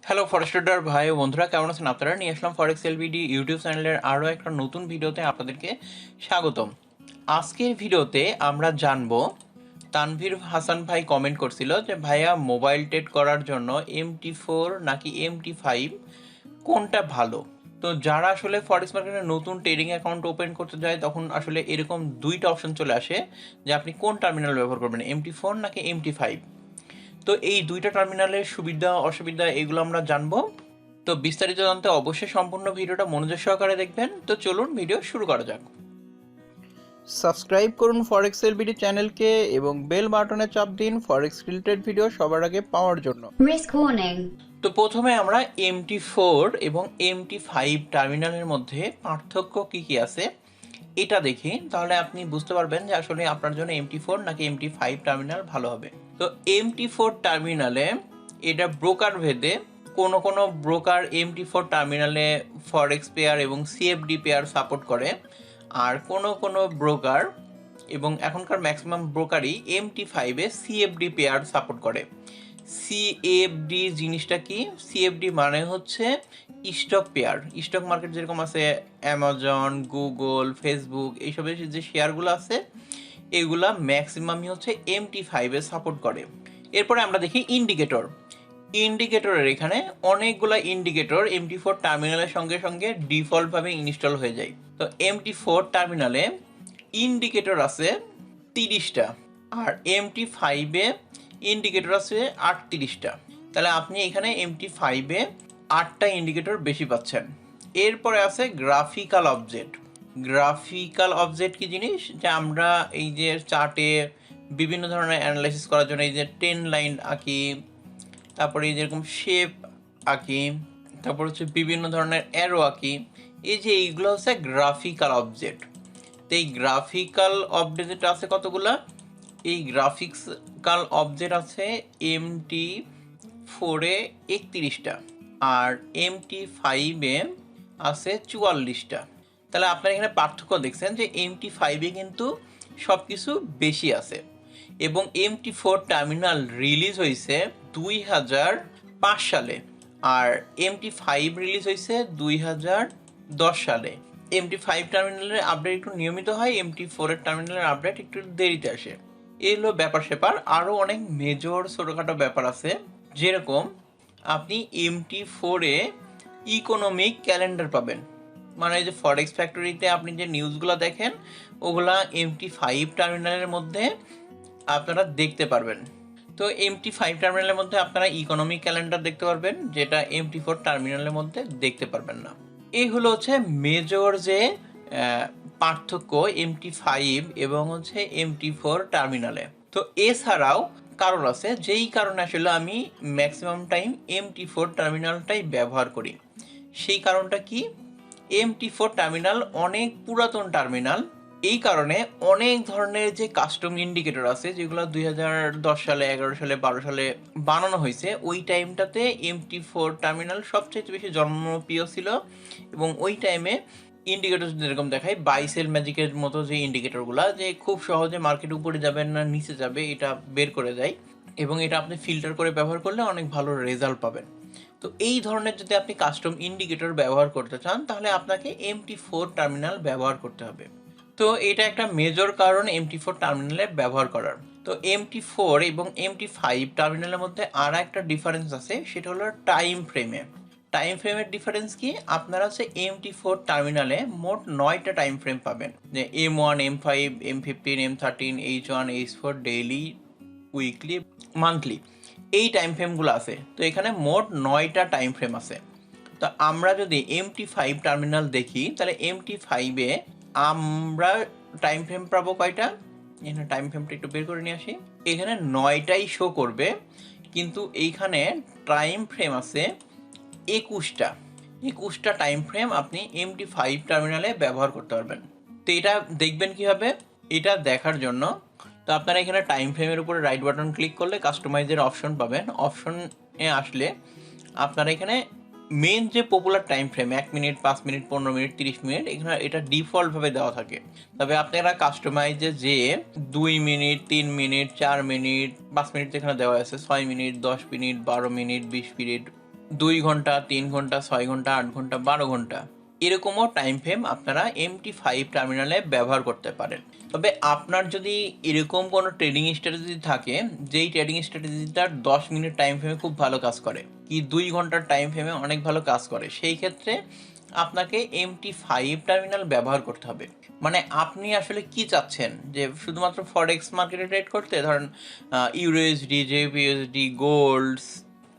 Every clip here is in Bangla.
হ্যালো ফরেস্টার ভাই ও বন্ধুরা, কেমন আছেন আপনারা? নিয়ে আসলাম ফরেক্স হেল্প বিডি ইউটিউব চ্যানেলের আরও একটা নতুন ভিডিওতে আপনাদেরকে স্বাগতম। আজকের ভিডিওতে আমরা জানবো, তানভীর হাসান ভাই কমেন্ট করছিল যে ভাইয়া মোবাইল ট্রেড করার জন্য MT4 নাকি MT5 কোনটা ভালো। তো যারা আসলে ফরেক্স মার্কেটে নতুন ট্রেডিং অ্যাকাউন্ট ওপেন করতে যায় তখন আসলে এরকম দুইটা অপশন চলে আসে যে আপনি কোন টার্মিনাল ব্যবহার করবেন, MT4 নাকি MT5। তো এই দুইটা টার্মিনালের সুবিধা অসুবিধা এগুলো আমরা জানবো। তো বিস্তারিত জানতে অবশ্যই সম্পূর্ণ ভিডিওটা মনোযোগ সহকারে দেখবেন। তো চলুন ভিডিও শুরু করা যাক। সাবস্ক্রাইব করুন ফরেক্স হেল্প বিডি চ্যানেলকে এবং বেল বাটনে চাপ দিন ফরেক্স রিলেটেড ভিডিও সবার আগে পাওয়ার জন্য। Risk warning. তো প্রথমে আমরা MT4 এবং MT5 টার্মিনালের মধ্যে পার্থক্য কি আছে এটা দেখি, তাহলে আপনি বুঝতে পারবেন যে আসলে আপনার জন্য MT4 নাকি MT5 টার্মিনাল ভালো হবে। তো MT4 টার্মিনালে এটা ব্রোকার ভেদে কোনো ব্রোকার MT4 টার্মিনালে ফরেক্স পেয়ার এবং CFD পেয়ার সাপোর্ট করে, আর কোনো ব্রোকার এবং এখনকার ম্যাক্সিমাম ব্রোকারই MT5-এ CFD পেয়ার সাপোর্ট করে। CFD জিনিসটা কি? CFD মানে হচ্ছে স্টক পেয়ার। স্টক মার্কেট যেরকম আছে অ্যামাজন, গুগল, ফেসবুক, এইসবের যে শেয়ারগুলো আছে এগুলা ম্যাক্সিমামই হচ্ছে MT5-এ সাপোর্ট করে। এরপরে আমরা দেখি ইন্ডিকেটরের এখানে অনেকগুলা ইন্ডিকেটর MT4 টার্মিনালের সঙ্গে সঙ্গে ডিফল্টভাবে ইনস্টল হয়ে যায়। তো MT4 টার্মিনালে ইন্ডিকেটর আছে 30টা, আর MT5-এ ইন্ডিকেটর আছে 38টা। তাহলে আপনি এখানে MT5-এ 8টা ইন্ডিকেটর বেশি পাচ্ছেন। এরপরে আছে গ্রাফিক্যাল অবজেক্ট কি জিনিস? যে আমরা এই যে চার্টে বিভিন্ন ধরনের অ্যানালাইসিস করার জন্য এই যে 10 লাইন আঁকি, তারপরে এই যেরকম শেপ আঁকি, তারপর হচ্ছে বিভিন্ন ধরনের অ্যারো আঁকি, এই যে এইগুলো হচ্ছে গ্রাফিক্যাল অবজেক্ট। তো এই গ্রাফিক্যাল অবজেক্ট আছে কতগুলা? এই গ্রাফিক্যাল অবজেক্ট আছে MT4-এ 31টা, আর MT5-এ আছে 44টা। তাহলে আপনারা এখানে পার্থক্য দেখছেন যে MT5-এ কিন্তু সব কিছু বেশি আছে, এবং MT4 টার্মিনাল রিলিজ হয়েছে 2005 সালে, আর MT5 রিলিজ হয়েছে 2010 সালে। MT5 টার্মিনালের আপডেট একটু নিয়মিত হয়, MT4-এর টার্মিনালের আপডেট একটু দেরিতে আসে। এগুলো ব্যাপার স্যাপার। আরও অনেক মেজর ছোটোখাটো ব্যাপার আছে, যেরকম আপনি MT4-এ ইকোনমিক ক্যালেন্ডার পাবেন। মানে এই যে ফরেক্স ফ্যাক্টরিতে আপনি যে নিউজগুলো দেখেন ওগুলা MT5 টার্মিনালের মধ্যে আপনারা দেখতে পারবেন। তো MT5 টার্মিনালের মধ্যে আপনারা ইকোনমিক ক্যালেন্ডার দেখতে পারবেন, যেটা MT4 টার্মিনালের মধ্যে দেখতে পারবেন না। এই হলো হচ্ছে মেজর যে পার্থক্য MT5 এবং হচ্ছে MT4 টার্মিনালে। তো এছাড়াও কারণ আছে, যেই কারণে আসলে আমি ম্যাক্সিমাম টাইম MT4 টার্মিনালটাই ব্যবহার করি। সেই কারণটা কি? MT4 টার্মিনাল অনেক পুরাতন টার্মিনাল, এই কারণে অনেক ধরনের যে কাস্টম ইন্ডিকেটর আছে যেগুলো 2010 সালে, 11 সালে, 12 সালে বানানো হয়েছে, ওই টাইমটাতে MT4 টার্মিনাল সবচেয়ে বেশি জনপ্রিয় ছিল। এবং ওই টাইমে ইন্ডিকেটর যেরকম দেখায় বাইসেল ম্যাজিকের মতো যে ইন্ডিকেটরগুলো, যে খুব সহজে মার্কেট উপরে যাবে না নিচে যাবে এটা বের করে দেয়, এবং এটা আপনি ফিল্টার করে ব্যবহার করলে অনেক ভালো রেজাল্ট পাবেন। তো এই ধরনের যদি আপনি কাস্টম ইন্ডিকেটর ব্যবহার করতে চান তাহলে আপনাকে MT4 টার্মিনাল ব্যবহার করতে হবে। তো এটা একটা মেজর কারণ MT4 টার্মিনালে ব্যবহার করার। তো MT4 এবং MT5 টার্মিনালের মধ্যে আর একটা ডিফারেন্স আছে, সেটা হলো টাইম ফ্রেমের ডিফারেন্স কি? আপনারা হচ্ছে MT4 টার্মিনালে মোট 9টা টাইম ফ্রেম পাবেন, যে M1, M5, M15, M13, H1, H4, daily, weekly, monthly, এই টাইম ফ্রেমগুলো আছে। তো এখানে মোট 9টা টাইম ফ্রেম আছে। তো আমরা যদি MT5 টার্মিনাল দেখি তাহলে MT5-এ আমরা টাইম ফ্রেম পাবো কয়টা? এখানে টাইম ফ্রেমটা একটু বের করে নিয়ে আসি। এখানে 9টাই শো করবে, কিন্তু এইখানে টাইম ফ্রেম আছে 21টা টাইম ফ্রেম আপনি MT5 টার্মিনালে ব্যবহার করতে পারবেন। তো এটা দেখবেন কীভাবে? এটা দেখার জন্য তো আপনারা এখানে টাইম ফ্রেমের উপরে রাইট বাটন ক্লিক করলে কাস্টমাইজের অপশন পাবেন। অপশনে আসলে আপনারা এখানে মেন যে popular time frame 1 minute, 5 minute, 15 minute, 30 minute, এখানে এটা ডিফল্টভাবে দেওয়া থাকে। তবে আপনারা কাস্টমাইজে যে 2 মিনিট, 3 মিনিট, 4 মিনিট, 5 মিনিট যেখানে দেওয়া আছে, 6 মিনিট, 10 মিনিট, 12 মিনিট, 20 মিনিট, 2 ঘন্টা, 3 ঘন্টা, 6 ঘন্টা, 8 ঘন্টা, 12 ঘন্টা এরকমও টাইম ফ্রেম আপনারা MT5 টার্মিনালে ব্যবহার করতে পারেন। তবে আপনার যদি এরকম কোনো ট্রেডিং স্ট্র্যাটেজি থাকে যেই ট্রেডিং স্ট্র্যাটেজিটার 10 মিনিট টাইম ফ্রেমে খুব ভালো কাজ করে, কি 2 ঘন্টার টাইম ফ্রেমে অনেক ভালো কাজ করে, সেই ক্ষেত্রে আপনাকে MT5 টার্মিনাল ব্যবহার করতে হবে। মানে আপনি আসলে কি চাচ্ছেন, যে শুধুমাত্র ফরেক্স মার্কেটে ট্রেড করতে, ধরেন ইউএসডি, জেপিএসডি, গোল্ড,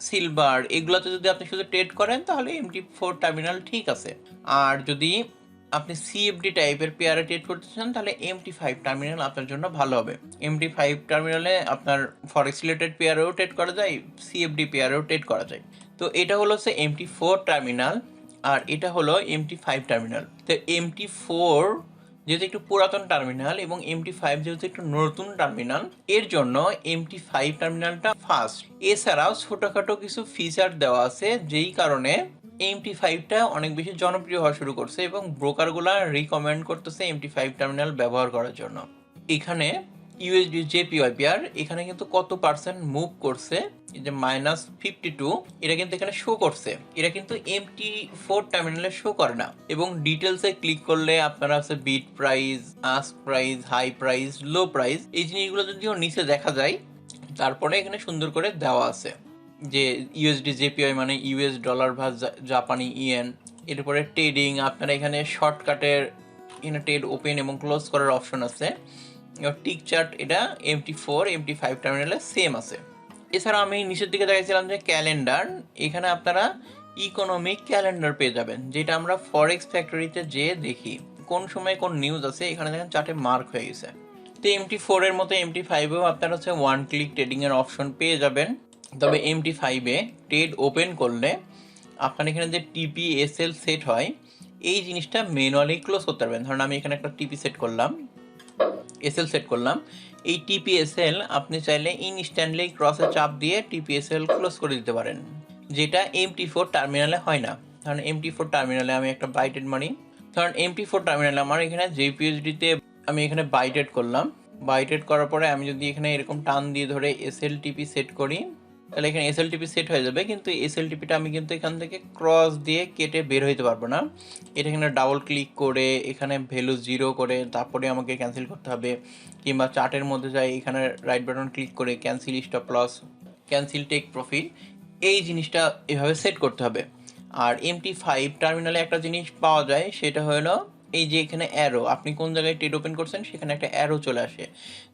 সিলভার, এগুলোতে যদি আপনি শুধু ট্রেড করেন তাহলে MT4 টার্মিনাল ঠিক আছে। আর যদি আপনি সিএফডি টাইপের পেয়ারে ট্রেড করতে চান তাহলে MT5 টার্মিনাল আপনার জন্য ভালো হবে। MT5 টার্মিনালে আপনার ফরেক্স রিলেটেড পেয়ারেও ট্রেড করা যায়, সিএফডি পেয়ারেও ট্রেড করা যায়। তো এটা হলো হচ্ছে MT4 টার্মিনাল, আর এটা হলো MT5 টার্মিনাল। তো MT4 যেহেতু একটু পুরাতন টার্মিনাল এবং MT5 যেহেতু একটু নতুন টার্মিনাল, এর জন্য MT5 টার্মিনালটা ফাস্ট। এছাড়াও ছোটোখাটো কিছু ফিচার দেওয়া আছে যেই কারণে MT5টা অনেক বেশি জনপ্রিয় হওয়া শুরু করছে এবং ব্রোকারগুলা রিকমেন্ড করতেছে MT5 টার্মিনাল ব্যবহার করার জন্য। এখানে ইউএসডি জেপিওয়াই পেয়ার এখানে কিন্তু কত পার্সেন্ট মুভ করছে, এই যে -52, এটা কিন্তু এখানে শো করছে, এটা কিন্তু MT4 টার্মিনালে শো করে না। এবং ডিটেলসে ক্লিক করলে আপনারা আছে bid price, ask price, high price, low price, এই জিনিসগুলো যদিও নিচে দেখা যায়, তারপরে এখানে সুন্দর করে দেওয়া আছে যে ইউএসডি জেপিওয়াই মানে ইউএস ডলার ভার্স জাপানি ইয়েন। এরপরে ট্রেডিং, আপনারা এখানে শর্টকাটের এখানে ট্রেড ওপেন এবং ক্লোজ করার অপশন আছে। টিক চার্ট এটা MT4 MT5 টার্মিনালে সেম আছে। এছাড়া আমি নিচের দিকে দেখাইছিলাম যে ক্যালেন্ডার, এখানে আপনারা ইকোনমিক ক্যালেন্ডার পেয়ে যাবেন, যেটা আমরা ফরেক্স ফ্যাক্টরিতে যেয়ে দেখি কোন সময় কোন নিউজ আছে, এখানে দেখেন চার্টে মার্ক হয়ে গেছে। তো MT4 এর মতো MT5এও আপনারা হচ্ছে ওয়ান ক্লিক ট্রেডিং এর অপশন পেয়ে যাবেন। তবে MT5-এ ট্রেড ওপেন করলে আপনার এখানে যে TPSL সেট হয় এই জিনিসটা ম্যানুয়ালি ক্লোজ করতে পারবেন। ধরুন আমি এখানে একটা টিপি সেট করলাম, এসএল সেট করলাম, এই TPSL আপনি চাইলে ইনস্ট্যান্টলি ক্রসে চাপ দিয়ে TPSL ক্লোজ করে দিতে পারেন, যেটা MT4 টার্মিনালে হয় না। ধরুন MT4 টার্মিনালে আমি একটা বাইটেড মারি, ধরুন MT4 টার্মিনালে আমার এখানে জেপিএসডিতে আমি এখানে বাইটেড করলাম, বাইটেড করার পরে আমি যদি এখানে এরকম টান দিয়ে ধরে SLTP সেট করি তাহলে এখানে SLTP সেট হয়ে যাবে, কিন্তু SLTPটা আমি কিন্তু এখান থেকে ক্রস দিয়ে কেটে বের হইতে পারবো না। এটা এখানে ডাবল ক্লিক করে এখানে ভ্যালু 0 করে তারপরে আমাকে ক্যান্সেল করতে হবে, কিংবা চার্টের মধ্যে যাই এখানে রাইট বাটন ক্লিক করে cancel stop loss, cancel take profit, এই জিনিসটা এভাবে সেট করতে হবে। আর MT5 টার্মিনালে একটা জিনিস পাওয়া যায়, সেটা হলো এই যে এখানে অ্যারো, আপনি কোন জায়গায় ট্রেড ওপেন করছেন সেখানে একটা অ্যারো চলে আসে,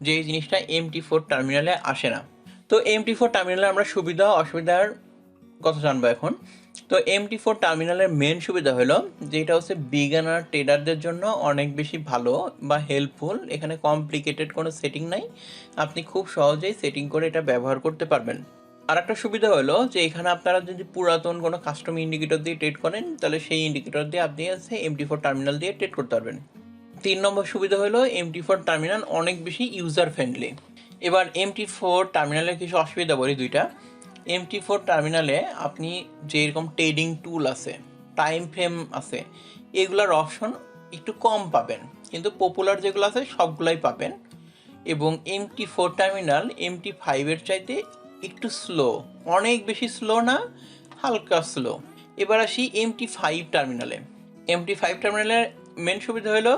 যে এই জিনিসটা MT4 টার্মিনালে আসে না। তো MT4 টার্মিনালে আমরা সুবিধা অসুবিধার কথা জানবো এখন। তো MT4 টার্মিনালের মেন সুবিধা হলো যে এটা হচ্ছে বিগিনার ট্রেডারদের জন্য অনেক বেশি ভালো বা হেল্পফুল। এখানে কমপ্লিকেটেড কোনো সেটিং নাই, আপনি খুব সহজেই সেটিং করে এটা ব্যবহার করতে পারবেন। আর একটা সুবিধা হলো যে এখানে আপনারা যদি পুরাতন কোনো কাস্টম ইন্ডিকেটর দিয়ে ট্রেড করেন তাহলে সেই ইন্ডিকেটর দিয়ে আপনি আছে MT4 টার্মিনাল দিয়ে ট্রেড করতে পারবেন। 3 নম্বর সুবিধা হলো MT4 টার্মিনাল অনেক বেশি ইউজার ফ্রেন্ডলি। এবার MT4 টার্মিনালের কিছু অসুবিধা বলি দুইটা। MT4 টার্মিনালে আপনি যেরকম ট্রেডিং টুল আছে, টাইম ফ্রেম আছে, এগুলার অপশন একটু কম পাবেন, কিন্তু পপুলার যেগুলো আছে সবগুলাই পাবেন। এবং MT4 টার্মিনাল MT5-এর চাইতে একটু স্লো, অনেক বেশি স্লো না, হালকা স্লো। এবার আসি MT5 টার্মিনালে। MT5 টার্মিনালের মেন সুবিধা হলো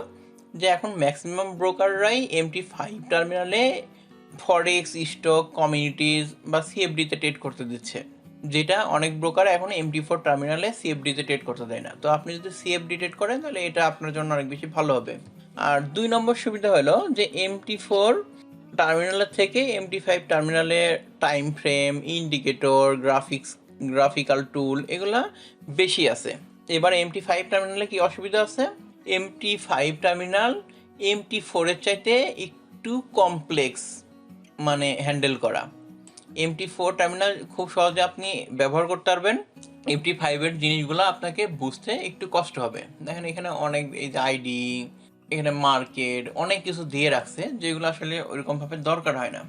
যে এখন ম্যাক্সিমাম ব্রোকাররাই MT5 টার্মিনালে ফরেক্স, স্টক, কমিউনিটিজ বা সিএফডিতে ট্রেড করতে দিচ্ছে, যেটা অনেক ব্রোকার এখন MT4 টার্মিনালে সিএফডিতে ট্রেড করতে দেয় না। তো আপনি যদি সিএফডি ট্রেড করেন তাহলে এটা আপনার জন্য অনেক বেশি ভালো হবে। আর 2 নম্বর সুবিধা হলো যে MT4 টার্মিনালের থেকে MT5 টার্মিনালের টাইম ফ্রেম, ইন্ডিকেটর, গ্রাফিক্যাল টুল এগুলা বেশি আছে। এবার MT5 টার্মিনালে কি অসুবিধা আছে? MT5 টার্মিনাল MT4-এর চাইতে একটু কমপ্লেক্স, মানে হ্যান্ডেল করা। MT4 টার্মিনাল খুব সহজে আপনি ব্যবহার করতে পারবেন, MT5-এর জিনিসগুলো আপনাকে বুঝতে একটু কষ্ট হবে। দেখেন এখানে অনেক এই যে আইডি, এখানে মার্কেট, অনেক কিছু দিয়ে রাখছে যেগুলো আসলে ওইরকমভাবে দরকার হয় না।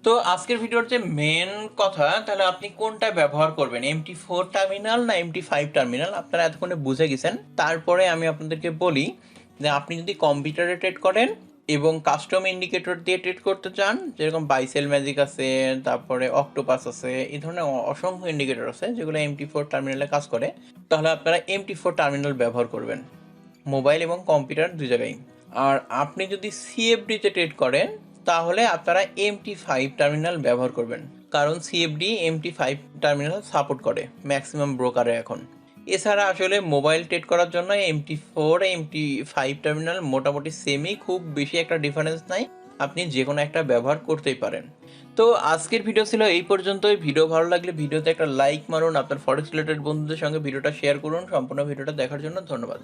তো আজকের ভিডিওর যে মেন কথা, তাহলে আপনি কোনটা ব্যবহার করবেন, MT4 টার্মিনাল না MT5 টার্মিনাল, আপনারা এতক্ষণে বুঝে গেছেন। তারপরে আমি আপনাদেরকে বলি যে আপনি যদি কম্পিউটারে ট্রেড করেন এবং কাস্টম ইন্ডিকেটর দিয়ে ট্রেড করতে চান, যেরকম বাইসেল ম্যাজিক আছে, তারপরে অক্টোপাস আছে, এই ধরনের অসংখ্য ইন্ডিকেটর আছে যেগুলো MT4 টার্মিনালে কাজ করে, তাহলে আপনারা MT4 টার্মিনাল ব্যবহার করবেন মোবাইল এবং কম্পিউটার দুই জায়গায়। আর আপনি যদি CFD-তে ট্রেড করেন তাহলে আপনারা MT5 টার্মিনাল ব্যবহার করবেন, কারণ CFD MT5 টার্মিনাল সাপোর্ট করে ম্যাক্সিমাম ব্রোকারে এখন। এছাড়া আসলে মোবাইল ট্রেড করার জন্য MT4 MT5 টার্মিনাল মোটামুটি সেমই, খুব বেশি একটা ডিফারেন্স নাই, আপনি যে কোনো একটা ব্যবহার করতেই পারেন। তো আজকের ভিডিও ছিল এই পর্যন্তই। ভিডিও ভালো লাগলে ভিডিওতে একটা লাইক মারুন, আপনার ফরেক্স রিলেটেড বন্ধুদের সঙ্গে ভিডিওটা শেয়ার করুন। সম্পূর্ণ ভিডিওটা দেখার জন্য ধন্যবাদ।